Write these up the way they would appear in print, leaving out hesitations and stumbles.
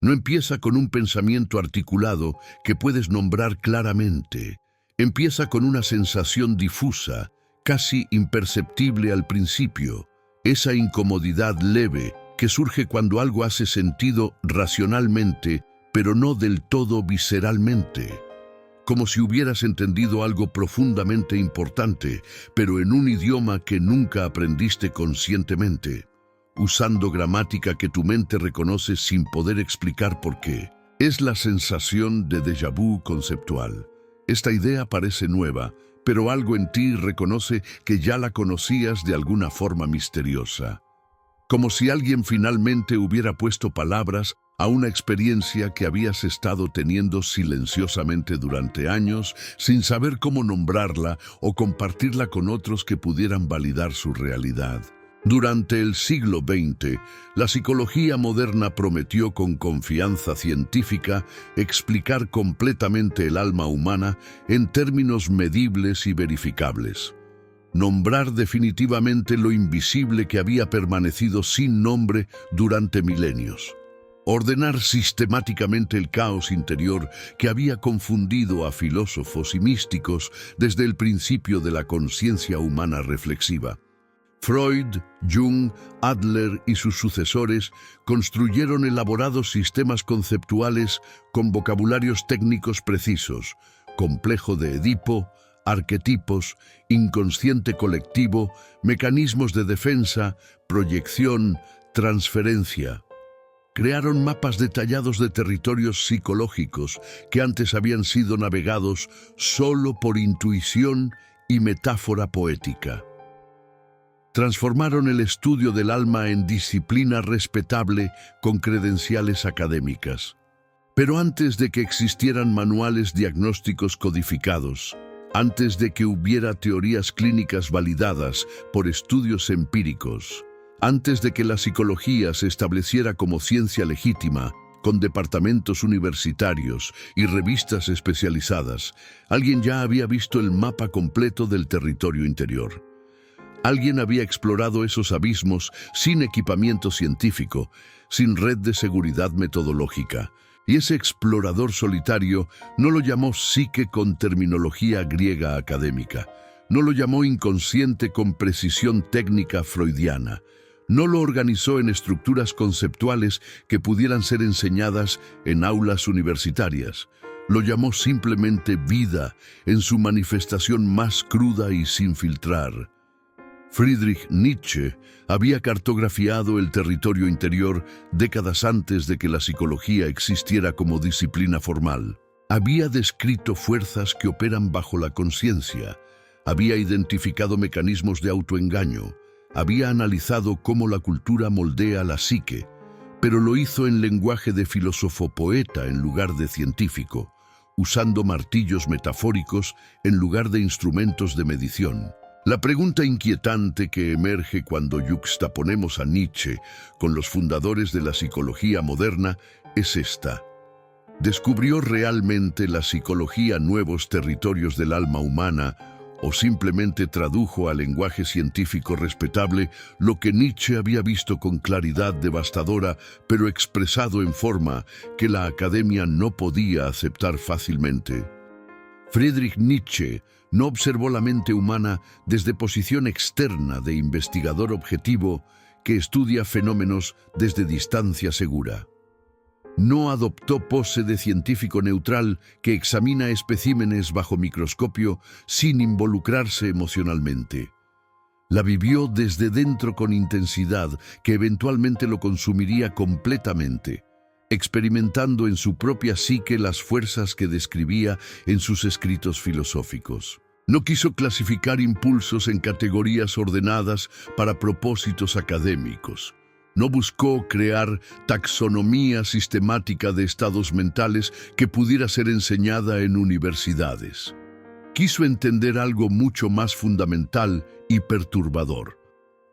No empieza con un pensamiento articulado que puedes nombrar claramente. Empieza con una sensación difusa, casi imperceptible al principio. Esa incomodidad leve que surge cuando algo hace sentido racionalmente, pero no del todo visceralmente. Como si hubieras entendido algo profundamente importante, pero en un idioma que nunca aprendiste conscientemente, usando gramática que tu mente reconoce sin poder explicar por qué. Es la sensación de déjà vu conceptual. Esta idea parece nueva, pero algo en ti reconoce que ya la conocías de alguna forma misteriosa. Como si alguien finalmente hubiera puesto palabras a una experiencia que habías estado teniendo silenciosamente durante años, sin saber cómo nombrarla o compartirla con otros que pudieran validar su realidad. Durante el siglo XX, la psicología moderna prometió con confianza científica explicar completamente el alma humana en términos medibles y verificables. Nombrar definitivamente lo invisible que había permanecido sin nombre durante milenios. Ordenar sistemáticamente el caos interior que había confundido a filósofos y místicos desde el principio de la conciencia humana reflexiva. Freud, Jung, Adler y sus sucesores construyeron elaborados sistemas conceptuales con vocabularios técnicos precisos: complejo de Edipo, arquetipos, inconsciente colectivo, mecanismos de defensa, proyección, transferencia. Crearon mapas detallados de territorios psicológicos que antes habían sido navegados solo por intuición y metáfora poética. Transformaron el estudio del alma en disciplina respetable con credenciales académicas. Pero antes de que existieran manuales diagnósticos codificados, antes de que hubiera teorías clínicas validadas por estudios empíricos, antes de que la psicología se estableciera como ciencia legítima, con departamentos universitarios y revistas especializadas, alguien ya había visto el mapa completo del territorio interior. Alguien había explorado esos abismos sin equipamiento científico, sin red de seguridad metodológica. Y ese explorador solitario no lo llamó psique con terminología griega académica. No lo llamó inconsciente con precisión técnica freudiana. No lo organizó en estructuras conceptuales que pudieran ser enseñadas en aulas universitarias. Lo llamó simplemente vida en su manifestación más cruda y sin filtrar. Friedrich Nietzsche había cartografiado el territorio interior décadas antes de que la psicología existiera como disciplina formal. Había descrito fuerzas que operan bajo la conciencia, había identificado mecanismos de autoengaño, había analizado cómo la cultura moldea la psique, pero lo hizo en lenguaje de filósofo-poeta en lugar de científico, usando martillos metafóricos en lugar de instrumentos de medición. La pregunta inquietante que emerge cuando yuxtaponemos a Nietzsche con los fundadores de la psicología moderna es esta. ¿Descubrió realmente la psicología nuevos territorios del alma humana o simplemente tradujo al lenguaje científico respetable lo que Nietzsche había visto con claridad devastadora, pero expresado en forma que la academia no podía aceptar fácilmente? Friedrich Nietzsche no observó la mente humana desde posición externa de investigador objetivo que estudia fenómenos desde distancia segura. No adoptó pose de científico neutral que examina especímenes bajo microscopio sin involucrarse emocionalmente. La vivió desde dentro con intensidad que eventualmente lo consumiría completamente, experimentando en su propia psique las fuerzas que describía en sus escritos filosóficos. No quiso clasificar impulsos en categorías ordenadas para propósitos académicos. No buscó crear taxonomía sistemática de estados mentales que pudiera ser enseñada en universidades. Quiso entender algo mucho más fundamental y perturbador.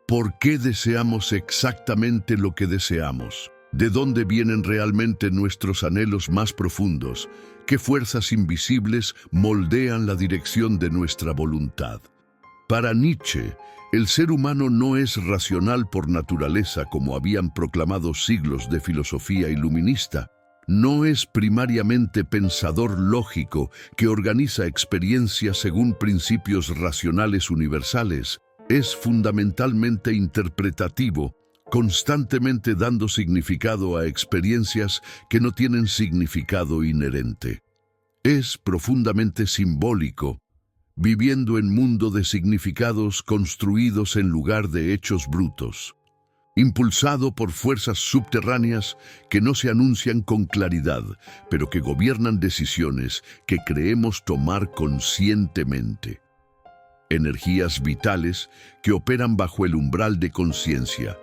¿Por qué deseamos exactamente lo que deseamos? ¿De dónde vienen realmente nuestros anhelos más profundos? ¿Qué fuerzas invisibles moldean la dirección de nuestra voluntad? Para Nietzsche, el ser humano no es racional por naturaleza como habían proclamado siglos de filosofía iluminista. no es primariamente pensador lógico que organiza experiencias según principios racionales universales. Es fundamentalmente interpretativo, constantemente dando significado a experiencias que no tienen significado inherente. Es profundamente simbólico, viviendo en mundo de significados construidos en lugar de hechos brutos, impulsado por fuerzas subterráneas que no se anuncian con claridad, pero que gobiernan decisiones que creemos tomar conscientemente. Energías vitales que operan bajo el umbral de conciencia,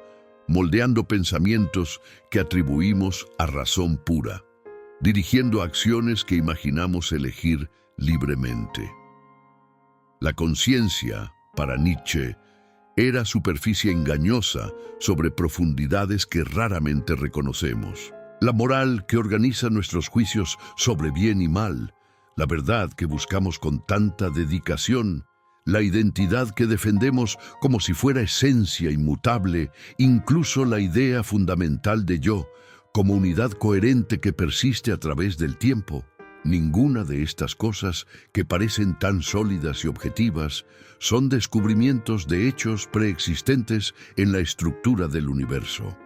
moldeando pensamientos que atribuimos a razón pura, dirigiendo acciones que imaginamos elegir libremente. La conciencia, para Nietzsche, era superficie engañosa sobre profundidades que raramente reconocemos. La moral que organiza nuestros juicios sobre bien y mal, la verdad que buscamos con tanta dedicación, la identidad que defendemos como si fuera esencia inmutable, incluso la idea fundamental de yo, como unidad coherente que persiste a través del tiempo. Ninguna de estas cosas, que parecen tan sólidas y objetivas, son descubrimientos de hechos preexistentes en la estructura del universo.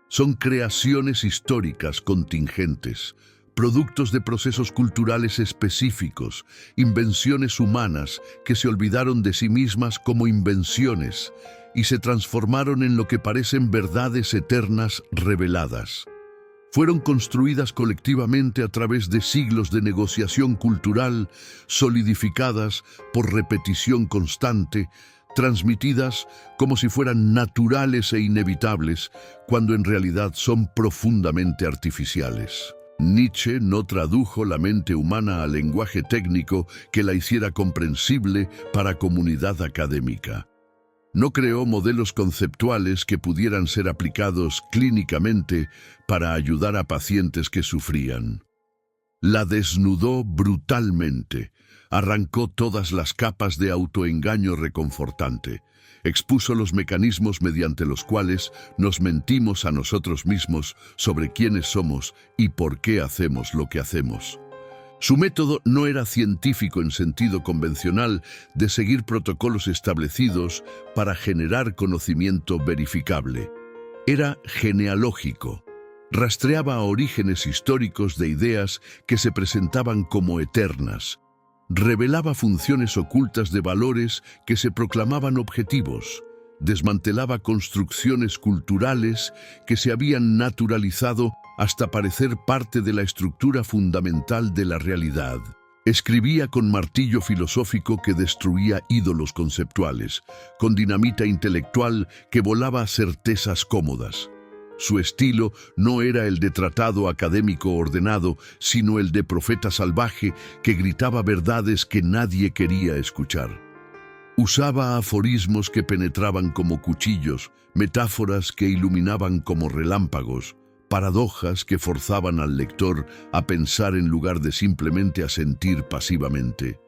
Son creaciones históricas contingentes, productos de procesos culturales específicos, invenciones humanas que se olvidaron de sí mismas como invenciones y se transformaron en lo que parecen verdades eternas reveladas. Fueron construidas colectivamente a través de siglos de negociación cultural, solidificadas por repetición constante, transmitidas como si fueran naturales e inevitables, cuando en realidad son profundamente artificiales. Nietzsche no tradujo la mente humana al lenguaje técnico que la hiciera comprensible para comunidad académica. No creó modelos conceptuales que pudieran ser aplicados clínicamente para ayudar a pacientes que sufrían. La desnudó brutalmente, arrancó todas las capas de autoengaño reconfortante, expuso los mecanismos mediante los cuales nos mentimos a nosotros mismos sobre quiénes somos y por qué hacemos lo que hacemos. Su método no era científico en sentido convencional de seguir protocolos establecidos para generar conocimiento verificable. Era genealógico. Rastreaba orígenes históricos de ideas que se presentaban como eternas. Revelaba funciones ocultas de valores que se proclamaban objetivos. Desmantelaba construcciones culturales que se habían naturalizado hasta parecer parte de la estructura fundamental de la realidad. Escribía con martillo filosófico que destruía ídolos conceptuales, con dinamita intelectual que volaba a certezas cómodas. Su estilo no era el de tratado académico ordenado, sino el de profeta salvaje que gritaba verdades que nadie quería escuchar. Usaba aforismos que penetraban como cuchillos, metáforas que iluminaban como relámpagos, paradojas que forzaban al lector a pensar en lugar de simplemente asentir pasivamente.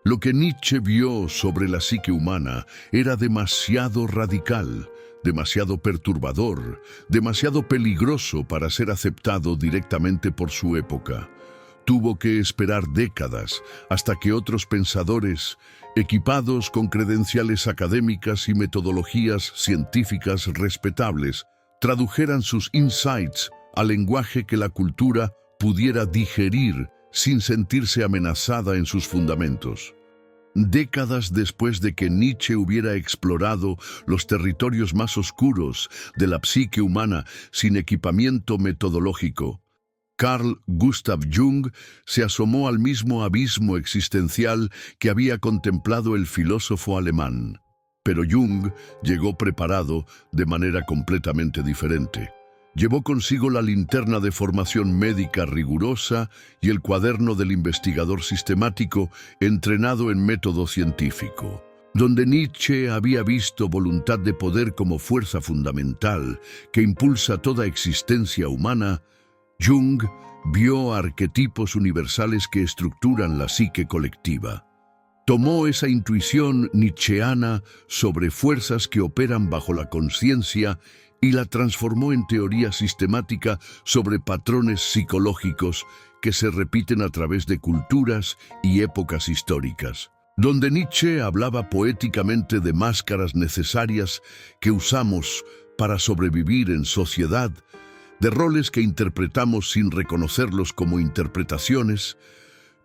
Lo que Nietzsche vio sobre la psique humana era demasiado radical, demasiado perturbador, demasiado peligroso para ser aceptado directamente por su época. Tuvo que esperar décadas hasta que otros pensadores, equipados con credenciales académicas y metodologías científicas respetables, tradujeran sus insights al lenguaje que la cultura pudiera digerir sin sentirse amenazada en sus fundamentos. Décadas después de que Nietzsche hubiera explorado los territorios más oscuros de la psique humana sin equipamiento metodológico, Carl Gustav Jung se asomó al mismo abismo existencial que había contemplado el filósofo alemán. Pero Jung llegó preparado de manera completamente diferente. Llevó consigo la linterna de formación médica rigurosa y el cuaderno del investigador sistemático entrenado en método científico. Donde Nietzsche había visto voluntad de poder como fuerza fundamental que impulsa toda existencia humana, Jung vio arquetipos universales que estructuran la psique colectiva. Tomó esa intuición nietzscheana sobre fuerzas que operan bajo la conciencia y la transformó en teoría sistemática sobre patrones psicológicos que se repiten a través de culturas y épocas históricas. Donde Nietzsche hablaba poéticamente de máscaras necesarias que usamos para sobrevivir en sociedad, de roles que interpretamos sin reconocerlos como interpretaciones,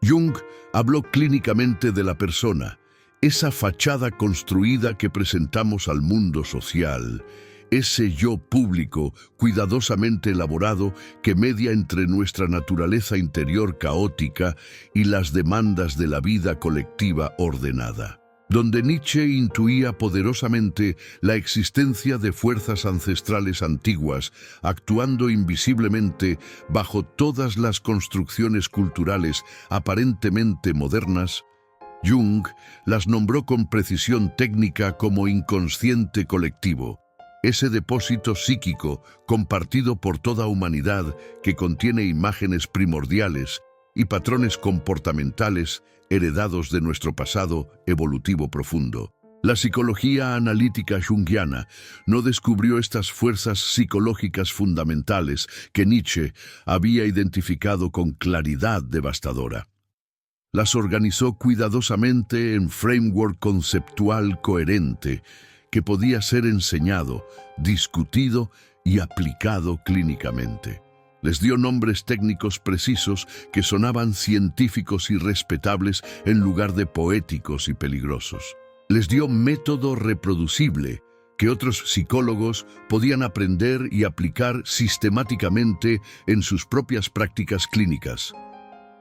Jung habló clínicamente de la persona, esa fachada construida que presentamos al mundo social, ese yo público, cuidadosamente elaborado, que media entre nuestra naturaleza interior caótica y las demandas de la vida colectiva ordenada. Donde Nietzsche intuía poderosamente la existencia de fuerzas ancestrales antiguas, actuando invisiblemente bajo todas las construcciones culturales aparentemente modernas, Jung las nombró con precisión técnica como inconsciente colectivo, ese depósito psíquico compartido por toda humanidad que contiene imágenes primordiales y patrones comportamentales heredados de nuestro pasado evolutivo profundo. La psicología analítica junguiana no descubrió estas fuerzas psicológicas fundamentales que Nietzsche había identificado con claridad devastadora. Las organizó cuidadosamente en framework conceptual coherente que podía ser enseñado, discutido y aplicado clínicamente. Les dio nombres técnicos precisos que sonaban científicos y respetables en lugar de poéticos y peligrosos. Les dio método reproducible que otros psicólogos podían aprender y aplicar sistemáticamente en sus propias prácticas clínicas.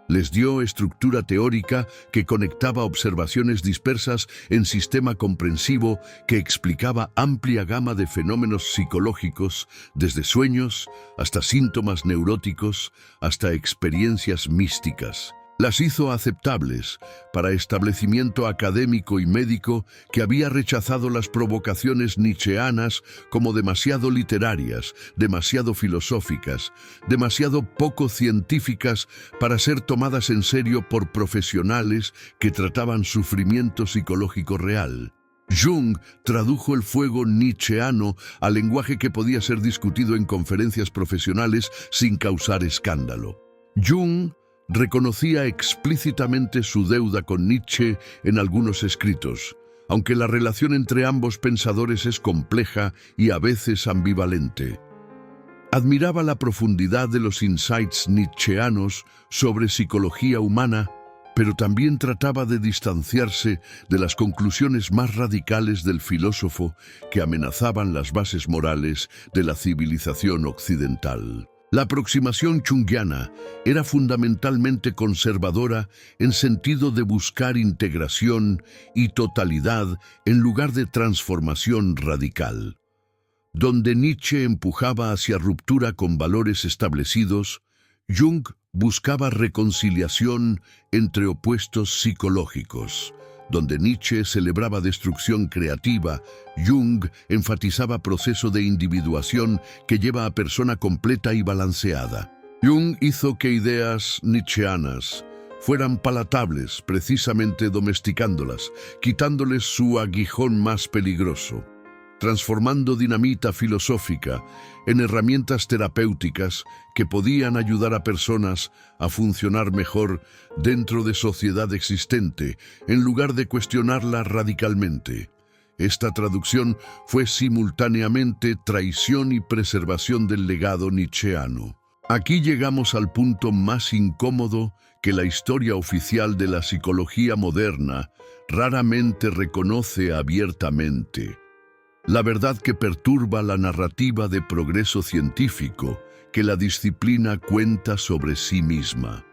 Les dio estructura teórica que conectaba observaciones dispersas en sistema comprensivo que explicaba amplia gama de fenómenos psicológicos, desde sueños hasta síntomas neuróticos, hasta experiencias místicas. Las hizo aceptables para establecimiento académico y médico que había rechazado las provocaciones nietzscheanas como demasiado literarias, demasiado filosóficas, demasiado poco científicas para ser tomadas en serio por profesionales que trataban sufrimiento psicológico real. Jung tradujo el fuego nietzscheano al lenguaje que podía ser discutido en conferencias profesionales sin causar escándalo. Jung reconocía explícitamente su deuda con Nietzsche en algunos escritos, aunque la relación entre ambos pensadores es compleja y a veces ambivalente. Admiraba la profundidad de los insights nietzscheanos sobre psicología humana, pero también trataba de distanciarse de las conclusiones más radicales del filósofo que amenazaban las bases morales de la civilización occidental. La aproximación junguiana era fundamentalmente conservadora en sentido de buscar integración y totalidad en lugar de transformación radical. Donde Nietzsche empujaba hacia ruptura con valores establecidos, Jung buscaba reconciliación entre opuestos psicológicos. Donde Nietzsche celebraba destrucción creativa, Jung enfatizaba proceso de individuación que lleva a persona completa y balanceada. Jung hizo que ideas nietzscheanas fueran palatables, precisamente domesticándolas, quitándoles su aguijón más peligroso, transformando dinamita filosófica en herramientas terapéuticas que podían ayudar a personas a funcionar mejor dentro de sociedad existente, en lugar de cuestionarla radicalmente. Esta traducción fue simultáneamente traición y preservación del legado nietzscheano. Aquí llegamos al punto más incómodo que la historia oficial de la psicología moderna raramente reconoce abiertamente. La verdad que perturba la narrativa de progreso científico que la disciplina cuenta sobre sí misma.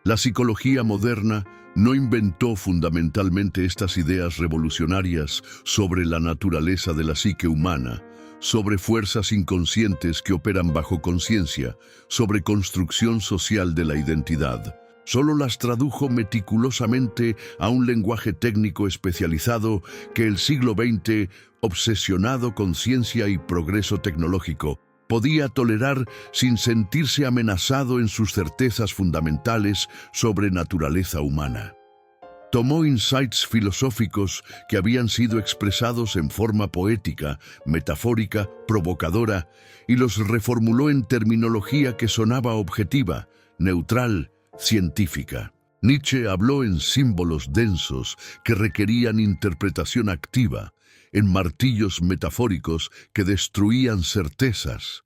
La psicología moderna no inventó fundamentalmente estas ideas revolucionarias sobre la naturaleza de la psique humana, sobre fuerzas inconscientes que operan bajo conciencia, sobre construcción social de la identidad. Solo las tradujo meticulosamente a un lenguaje técnico especializado que el siglo XX, obsesionado con ciencia y progreso tecnológico, podía tolerar sin sentirse amenazado en sus certezas fundamentales sobre naturaleza humana. Tomó insights filosóficos que habían sido expresados en forma poética, metafórica, provocadora, y los reformuló en terminología que sonaba objetiva, neutral, científica. Nietzsche habló en símbolos densos que requerían interpretación activa, en martillos metafóricos que destruían certezas,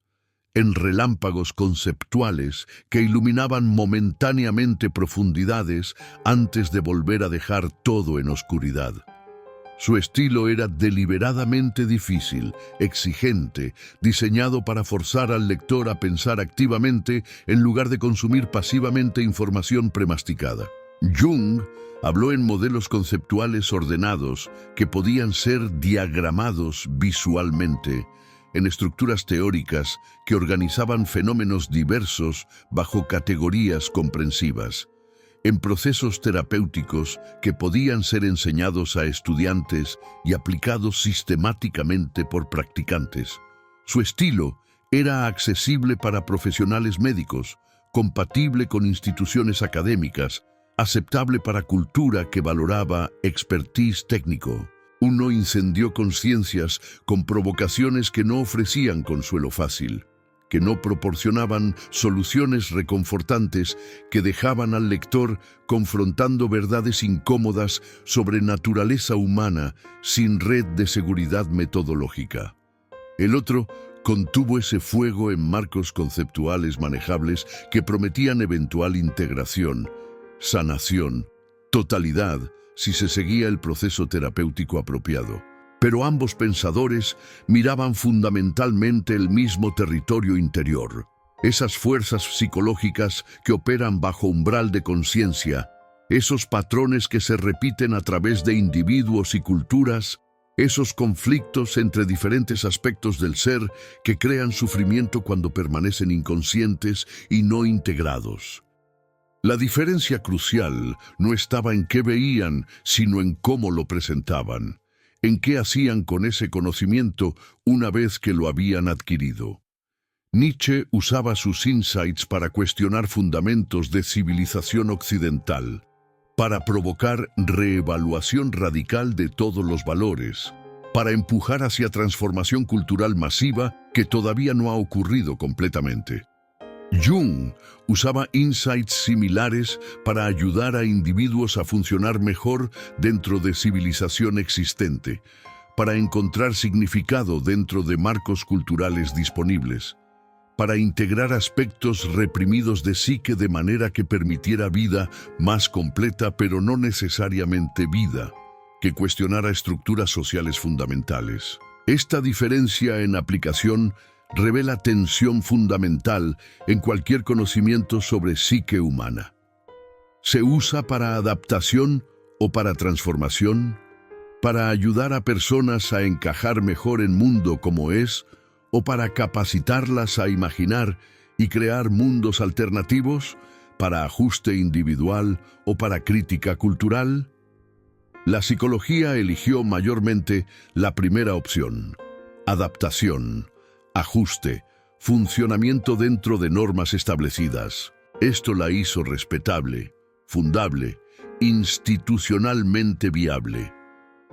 en relámpagos conceptuales que iluminaban momentáneamente profundidades antes de volver a dejar todo en oscuridad. Su estilo era deliberadamente difícil, exigente, diseñado para forzar al lector a pensar activamente en lugar de consumir pasivamente información premasticada. Jung habló en modelos conceptuales ordenados que podían ser diagramados visualmente, en estructuras teóricas que organizaban fenómenos diversos bajo categorías comprensivas, en procesos terapéuticos que podían ser enseñados a estudiantes y aplicados sistemáticamente por practicantes. Su estilo era accesible para profesionales médicos, compatible con instituciones académicas, aceptable para cultura que valoraba expertise técnico. Uno incendió conciencias con provocaciones que no ofrecían consuelo fácil, que no proporcionaban soluciones reconfortantes, que dejaban al lector confrontando verdades incómodas sobre naturaleza humana sin red de seguridad metodológica. El otro contuvo ese fuego en marcos conceptuales manejables que prometían eventual integración, sanación, totalidad, si se seguía el proceso terapéutico apropiado. Pero ambos pensadores miraban fundamentalmente el mismo territorio interior, esas fuerzas psicológicas que operan bajo umbral de conciencia, esos patrones que se repiten a través de individuos y culturas, esos conflictos entre diferentes aspectos del ser que crean sufrimiento cuando permanecen inconscientes y no integrados. La diferencia crucial no estaba en qué veían, sino en cómo lo presentaban, en qué hacían con ese conocimiento una vez que lo habían adquirido. Nietzsche usaba sus insights para cuestionar fundamentos de civilización occidental, para provocar reevaluación radical de todos los valores, para empujar hacia transformación cultural masiva que todavía no ha ocurrido completamente. Jung usaba insights similares para ayudar a individuos a funcionar mejor dentro de civilización existente, para encontrar significado dentro de marcos culturales disponibles, para integrar aspectos reprimidos de psique de manera que permitiera vida más completa, pero no necesariamente vida, que cuestionara estructuras sociales fundamentales. Esta diferencia en aplicación revela tensión fundamental en cualquier conocimiento sobre psique humana. ¿Se usa para adaptación o para transformación? ¿Para ayudar a personas a encajar mejor en mundo como es? ¿O para capacitarlas a imaginar y crear mundos alternativos? ¿Para ajuste individual o para crítica cultural? La psicología eligió mayormente la primera opción: adaptación, ajuste, funcionamiento dentro de normas establecidas. Esto la hizo respetable, fundable, institucionalmente viable.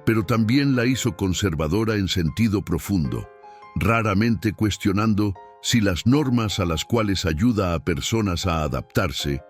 Pero también la hizo conservadora en sentido profundo, raramente cuestionando si las normas a las cuales ayuda a personas a adaptarse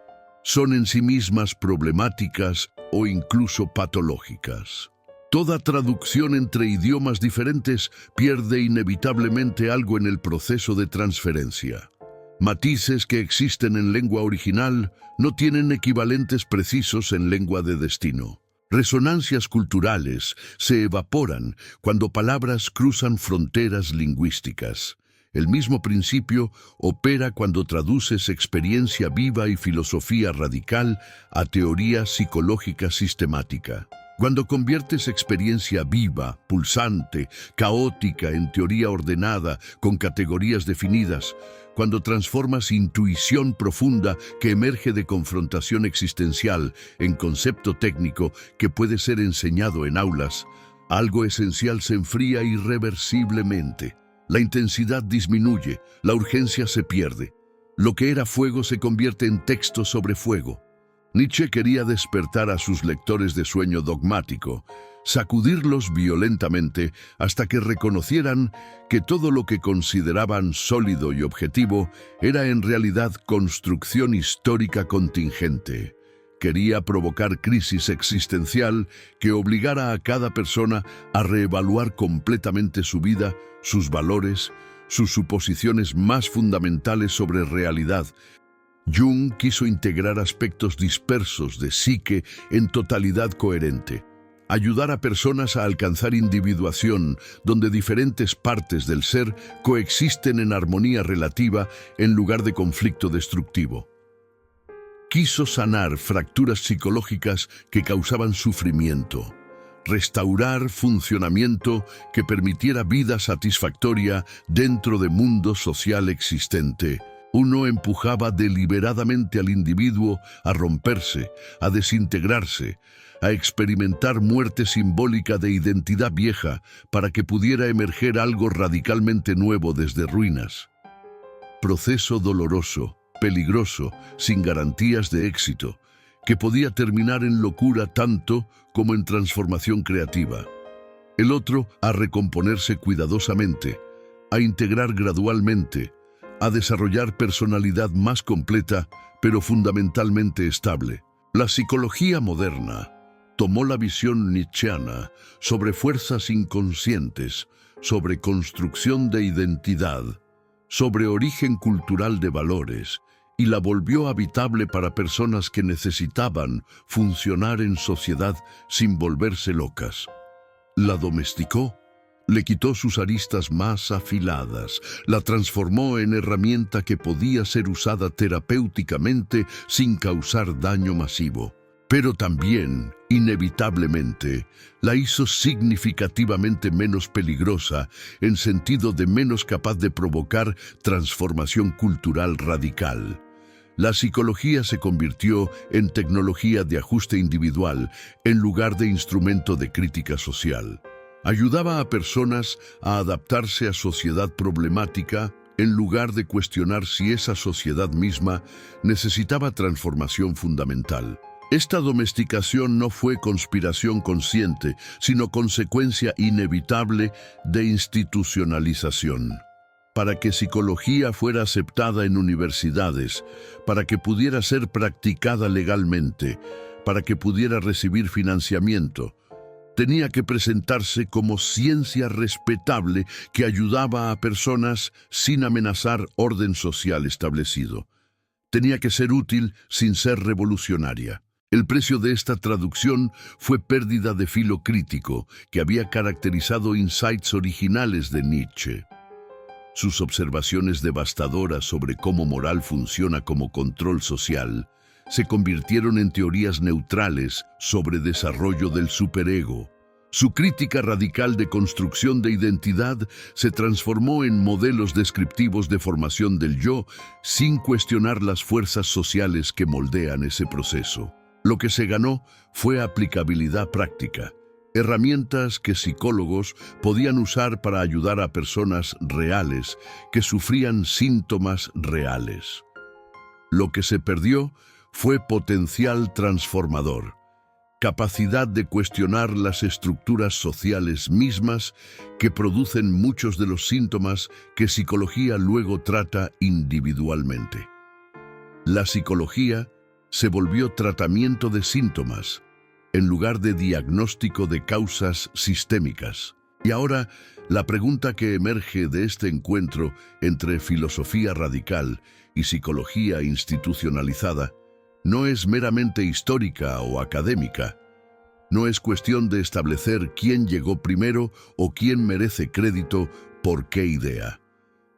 son en sí mismas problemáticas o incluso patológicas. Toda traducción entre idiomas diferentes pierde inevitablemente algo en el proceso de transferencia. Matices que existen en lengua original no tienen equivalentes precisos en lengua de destino. Resonancias culturales se evaporan cuando palabras cruzan fronteras lingüísticas. El mismo principio opera cuando traduces experiencia viva y filosofía radical a teoría psicológica sistemática. Cuando conviertes experiencia viva, pulsante, caótica en teoría ordenada, con categorías definidas, cuando transformas intuición profunda que emerge de confrontación existencial en concepto técnico que puede ser enseñado en aulas, algo esencial se enfría irreversiblemente. La intensidad disminuye, la urgencia se pierde. Lo que era fuego se convierte en texto sobre fuego. Nietzsche quería despertar a sus lectores de sueño dogmático, sacudirlos violentamente hasta que reconocieran que todo lo que consideraban sólido y objetivo era en realidad construcción histórica contingente. Quería provocar crisis existencial que obligara a cada persona a reevaluar completamente su vida, sus valores, sus suposiciones más fundamentales sobre realidad. Jung quiso integrar aspectos dispersos de psique en totalidad coherente. Ayudar a personas a alcanzar individuación, donde diferentes partes del ser coexisten en armonía relativa en lugar de conflicto destructivo. Quiso sanar fracturas psicológicas que causaban sufrimiento, restaurar funcionamiento que permitiera vida satisfactoria dentro del mundo social existente. Uno empujaba deliberadamente al individuo a romperse, a desintegrarse, a experimentar muerte simbólica de identidad vieja para que pudiera emerger algo radicalmente nuevo desde ruinas. Proceso doloroso, peligroso, sin garantías de éxito, que podía terminar en locura tanto como en transformación creativa. El otro a recomponerse cuidadosamente, a integrar gradualmente, a desarrollar personalidad más completa, pero fundamentalmente estable. La psicología moderna tomó la visión nietzscheana sobre fuerzas inconscientes, sobre construcción de identidad, sobre origen cultural de valores, y la volvió habitable para personas que necesitaban funcionar en sociedad sin volverse locas. La domesticó, le quitó sus aristas más afiladas, la transformó en herramienta que podía ser usada terapéuticamente sin causar daño masivo. Pero también, inevitablemente, la hizo significativamente menos peligrosa, en sentido de menos capaz de provocar transformación cultural radical. La psicología se convirtió en tecnología de ajuste individual en lugar de instrumento de crítica social. Ayudaba a personas a adaptarse a sociedad problemática en lugar de cuestionar si esa sociedad misma necesitaba transformación fundamental. Esta domesticación no fue conspiración consciente, sino consecuencia inevitable de institucionalización. Para que psicología fuera aceptada en universidades, para que pudiera ser practicada legalmente, para que pudiera recibir financiamiento, tenía que presentarse como ciencia respetable que ayudaba a personas sin amenazar orden social establecido. Tenía que ser útil sin ser revolucionaria. El precio de esta traducción fue pérdida de filo crítico que había caracterizado insights originales de Nietzsche. Sus observaciones devastadoras sobre cómo moral funciona como control social se convirtieron en teorías neutrales sobre desarrollo del superego. Su crítica radical de construcción de identidad se transformó en modelos descriptivos de formación del yo sin cuestionar las fuerzas sociales que moldean ese proceso. Lo que se ganó fue aplicabilidad práctica, herramientas que psicólogos podían usar para ayudar a personas reales que sufrían síntomas reales. Lo que se perdió fue potencial transformador, capacidad de cuestionar las estructuras sociales mismas que producen muchos de los síntomas que psicología luego trata individualmente. La psicología se volvió tratamiento de síntomas, en lugar de diagnóstico de causas sistémicas. Y ahora, la pregunta que emerge de este encuentro entre filosofía radical y psicología institucionalizada no es meramente histórica o académica. No es cuestión de establecer quién llegó primero o quién merece crédito por qué idea.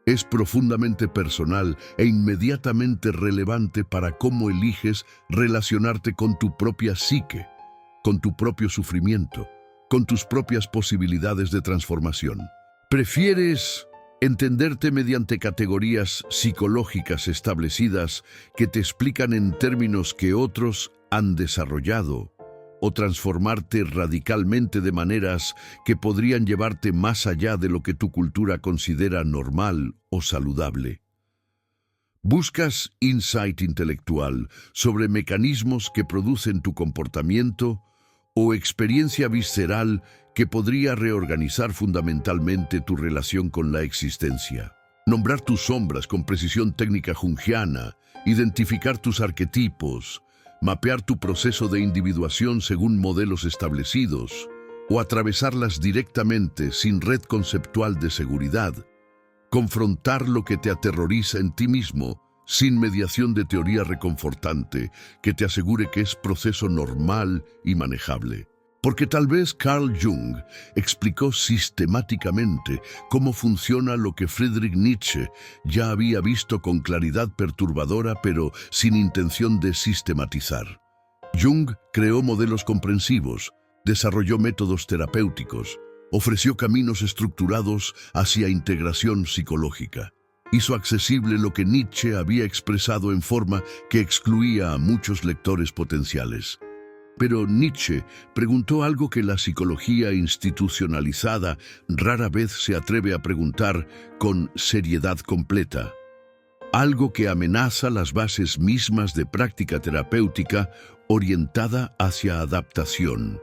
Es profundamente personal e inmediatamente relevante para cómo eliges relacionarte con tu propia psique, con tu propio sufrimiento, con tus propias posibilidades de transformación. ¿Prefieres entenderte mediante categorías psicológicas establecidas que te explican en términos que otros han desarrollado, o transformarte radicalmente de maneras que podrían llevarte más allá de lo que tu cultura considera normal o saludable? ¿Buscas insight intelectual sobre mecanismos que producen tu comportamiento o experiencia visceral que podría reorganizar fundamentalmente tu relación con la existencia? Nombrar tus sombras con precisión técnica junguiana, identificar tus arquetipos, mapear tu proceso de individuación según modelos establecidos o atravesarlas directamente sin red conceptual de seguridad. Confrontar lo que te aterroriza en ti mismo sin mediación de teoría reconfortante que te asegure que es proceso normal y manejable. Porque tal vez Carl Jung explicó sistemáticamente cómo funciona lo que Friedrich Nietzsche ya había visto con claridad perturbadora pero sin intención de sistematizar. Jung creó modelos comprensivos, desarrolló métodos terapéuticos, ofreció caminos estructurados hacia integración psicológica. Hizo accesible lo que Nietzsche había expresado en forma que excluía a muchos lectores potenciales. Pero Nietzsche preguntó algo que la psicología institucionalizada rara vez se atreve a preguntar con seriedad completa. Algo que amenaza las bases mismas de práctica terapéutica orientada hacia adaptación.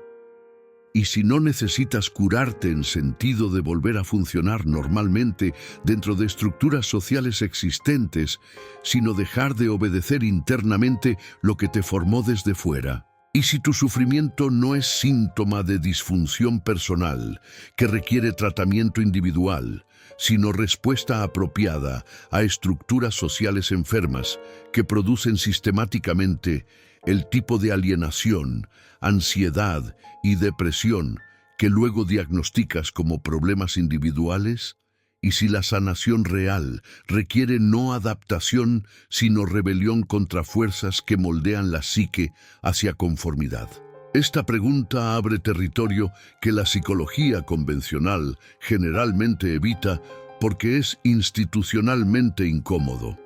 Y si no necesitas curarte en sentido de volver a funcionar normalmente dentro de estructuras sociales existentes, sino dejar de obedecer internamente lo que te formó desde fuera. Y si tu sufrimiento no es síntoma de disfunción personal, que requiere tratamiento individual, sino respuesta apropiada a estructuras sociales enfermas que producen sistemáticamente el tipo de alienación, ansiedad y depresión que luego diagnosticas como problemas individuales, y si la sanación real requiere no adaptación, sino rebelión contra fuerzas que moldean la psique hacia conformidad. Esta pregunta abre territorio que la psicología convencional generalmente evita porque es institucionalmente incómodo.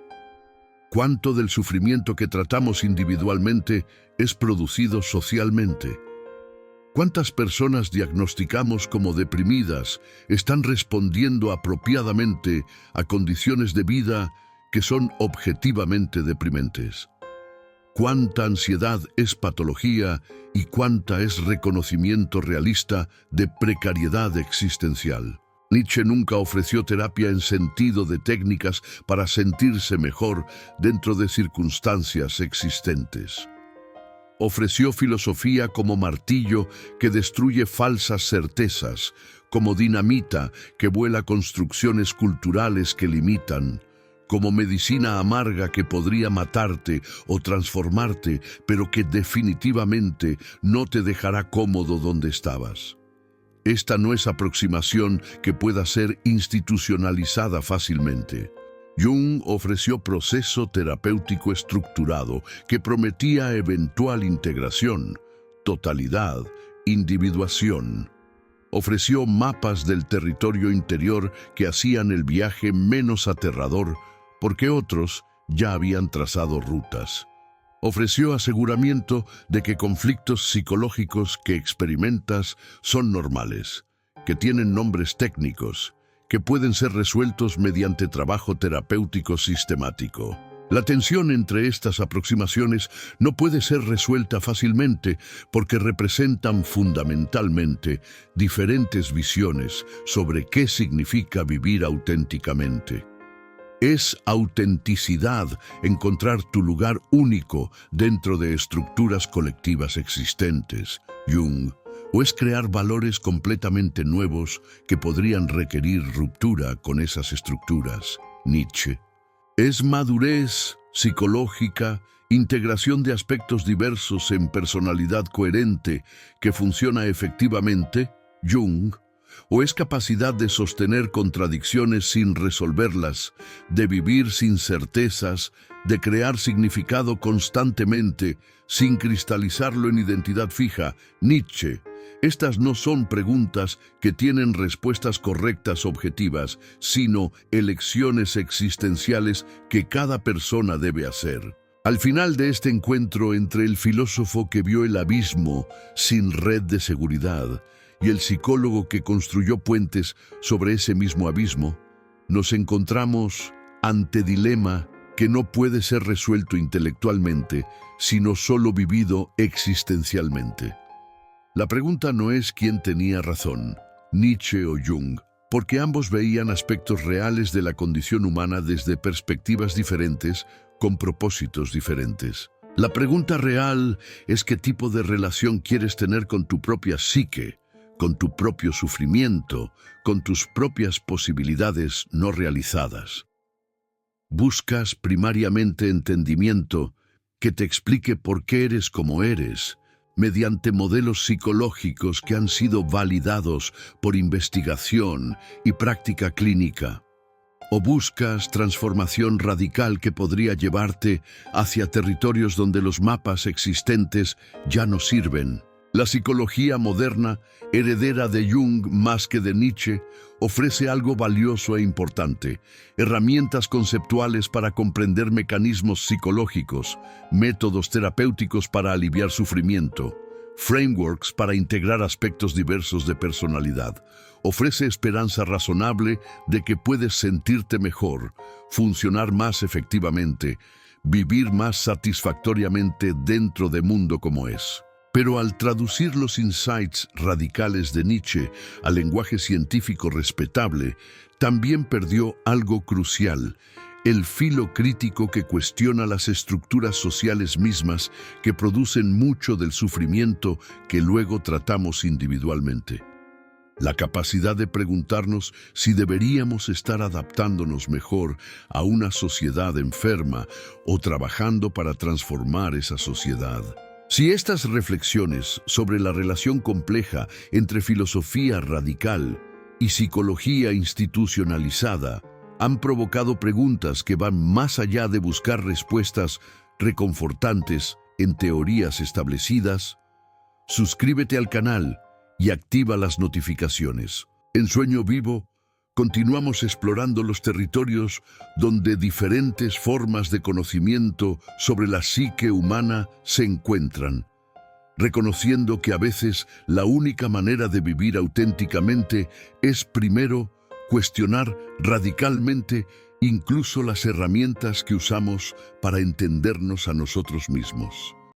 ¿Cuánto del sufrimiento que tratamos individualmente es producido socialmente? ¿Cuántas personas diagnosticamos como deprimidas están respondiendo apropiadamente a condiciones de vida que son objetivamente deprimentes? ¿Cuánta ansiedad es patología y cuánta es reconocimiento realista de precariedad existencial? Nietzsche nunca ofreció terapia en sentido de técnicas para sentirse mejor dentro de circunstancias existentes. Ofreció filosofía como martillo que destruye falsas certezas, como dinamita que vuela construcciones culturales que limitan, como medicina amarga que podría matarte o transformarte, pero que definitivamente no te dejará cómodo donde estabas. Esta no es aproximación que pueda ser institucionalizada fácilmente. Jung ofreció proceso terapéutico estructurado que prometía eventual integración, totalidad, individuación. Ofreció mapas del territorio interior que hacían el viaje menos aterrador porque otros ya habían trazado rutas. Ofreció aseguramiento de que conflictos psicológicos que experimentas son normales, que tienen nombres técnicos, que pueden ser resueltos mediante trabajo terapéutico sistemático. La tensión entre estas aproximaciones no puede ser resuelta fácilmente porque representan fundamentalmente diferentes visiones sobre qué significa vivir auténticamente. Es autenticidad encontrar tu lugar único dentro de estructuras colectivas existentes, Jung, o es crear valores completamente nuevos que podrían requerir ruptura con esas estructuras, Nietzsche. Es madurez psicológica, integración de aspectos diversos en personalidad coherente que funciona efectivamente, Jung, o es capacidad de sostener contradicciones sin resolverlas, de vivir sin certezas, de crear significado constantemente, sin cristalizarlo en identidad fija, Nietzsche. Estas no son preguntas que tienen respuestas correctas objetivas, sino elecciones existenciales que cada persona debe hacer. Al final de este encuentro entre el filósofo que vio el abismo sin red de seguridad y el psicólogo que construyó puentes sobre ese mismo abismo, nos encontramos ante dilema que no puede ser resuelto intelectualmente, sino solo vivido existencialmente. La pregunta no es quién tenía razón, Nietzsche o Jung, porque ambos veían aspectos reales de la condición humana desde perspectivas diferentes, con propósitos diferentes. La pregunta real es qué tipo de relación quieres tener con tu propia psique, con tu propio sufrimiento, con tus propias posibilidades no realizadas. Buscas primariamente entendimiento que te explique por qué eres como eres, mediante modelos psicológicos que han sido validados por investigación y práctica clínica. O buscas transformación radical que podría llevarte hacia territorios donde los mapas existentes ya no sirven. La psicología moderna, heredera de Jung más que de Nietzsche, ofrece algo valioso e importante: herramientas conceptuales para comprender mecanismos psicológicos, métodos terapéuticos para aliviar sufrimiento, frameworks para integrar aspectos diversos de personalidad. Ofrece esperanza razonable de que puedes sentirte mejor, funcionar más efectivamente, vivir más satisfactoriamente dentro de mundo como es. Pero al traducir los insights radicales de Nietzsche al lenguaje científico respetable, también perdió algo crucial: el filo crítico que cuestiona las estructuras sociales mismas que producen mucho del sufrimiento que luego tratamos individualmente. La capacidad de preguntarnos si deberíamos estar adaptándonos mejor a una sociedad enferma o trabajando para transformar esa sociedad. Si estas reflexiones sobre la relación compleja entre filosofía radical y psicología institucionalizada han provocado preguntas que van más allá de buscar respuestas reconfortantes en teorías establecidas, suscríbete al canal y activa las notificaciones. En Sueño Vivo, continuamos explorando los territorios donde diferentes formas de conocimiento sobre la psique humana se encuentran, reconociendo que a veces la única manera de vivir auténticamente es primero cuestionar radicalmente incluso las herramientas que usamos para entendernos a nosotros mismos.